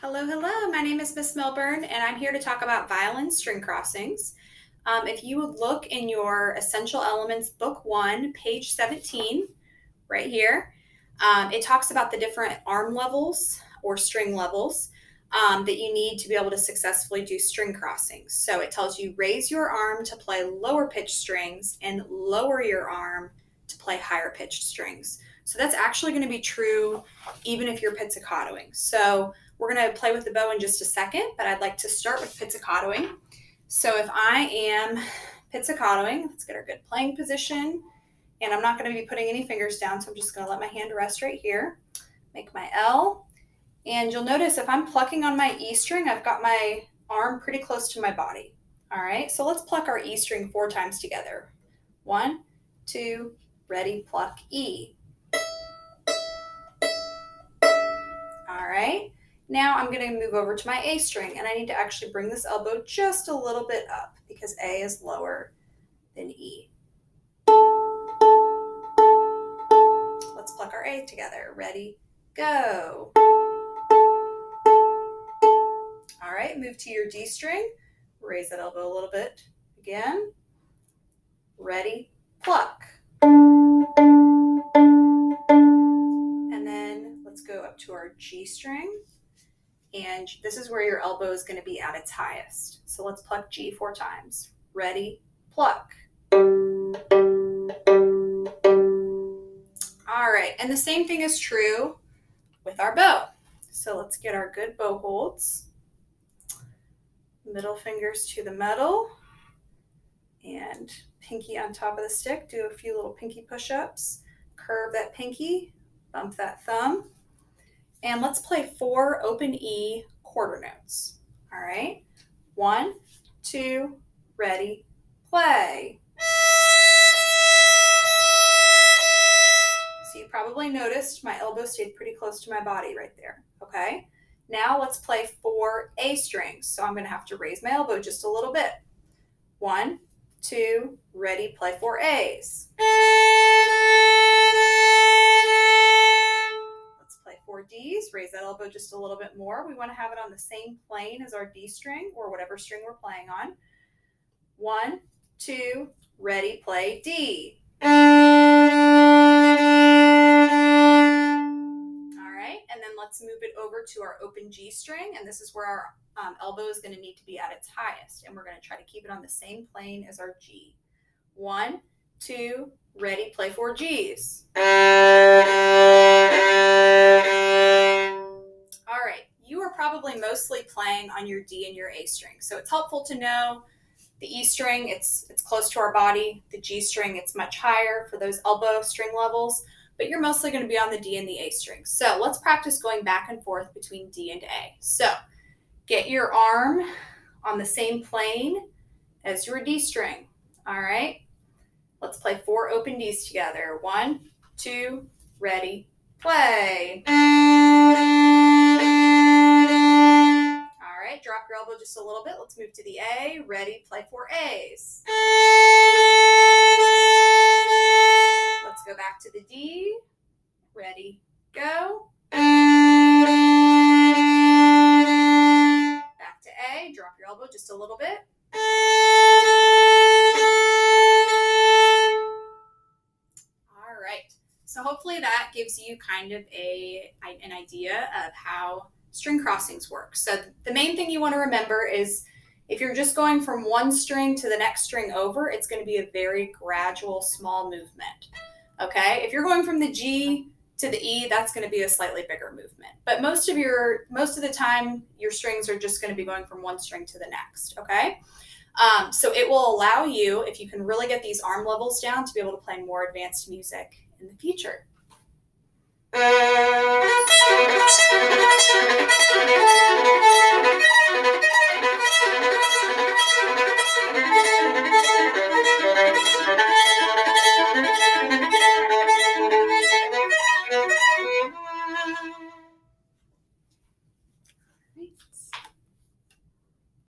Hello, hello. My name is Miss Milburn, and I'm here to talk about violin string crossings. If you would look in your Essential Elements Book 1, page 17, right here, it talks about the different arm levels or string levels that you need to be able to successfully do string crossings. So it tells you raise your arm to play lower pitched strings and lower your arm to play higher pitched strings. So that's actually going to be true even if you're pizzicatoing. So we're going to play with the bow in just a second, but I'd like to start with pizzicatoing. So if I am pizzicatoing, let's get our good playing position. And I'm not going to be putting any fingers down, so I'm just going to let my hand rest right here. Make my L. And you'll notice if I'm plucking on my E string, I've got my arm pretty close to my body. All right, so let's pluck our E string 4 times together. 1, 2, ready, pluck, E. All right, now I'm going to move over to my A string, and I need to actually bring this elbow just a little bit up because A is lower than E. Let's pluck our A together. Ready, go. All right, move to your D string. Raise that elbow a little bit. Again. Ready, pluck. And then let's go up to our G string. And this is where your elbow is going to be at its highest. So let's pluck G 4 times. Ready, pluck. All right, and the same thing is true with our bow. So let's get our good bow holds. Middle fingers to the metal and pinky on top of the stick. Do a few little pinky push-ups. Curve that pinky, bump that thumb. And let's play 4 open E quarter notes. All right, 1, 2, ready, play. So you probably noticed my elbow stayed pretty close to my body right there, okay? Now let's play 4 A strings. So I'm gonna have to raise my elbow just a little bit. 1, 2, ready, play 4 A's. Let's play 4 D's, raise that elbow just a little bit more. We wanna have it on the same plane as our D string or whatever string we're playing on. 1, 2, ready, play D. And then let's move it over to our open G string, and this is where our elbow is going to need to be at its highest, and we're going to try to keep it on the same plane as our G. 1, 2, ready, play 4 Gs. All right, you are probably mostly playing on your D and your A string, so it's helpful to know the E string, it's close to our body. The G string, it's much higher for those elbow string levels, but you're mostly going to be on the D and the A string. So let's practice going back and forth between D and A. So get your arm on the same plane as your D string. All right, let's play 4 open Ds together. 1, 2, ready, play. All right, drop your elbow just a little bit. Let's move to the A. Ready, play 4 A's. Let's go back to the D. Ready, go. Back to A. Drop your elbow just a little bit. All right. So hopefully that gives you kind of an idea of how string crossings work. So the main thing you want to remember is if you're just going from one string to the next string over, it's going to be a very gradual, small movement. Okay? If you're going from the G to the E, that's going to be a slightly bigger movement. But most of the time, your strings are just going to be going from one string to the next. Okay? So it will allow you, if you can really get these arm levels down, to be able to play more advanced music in the future.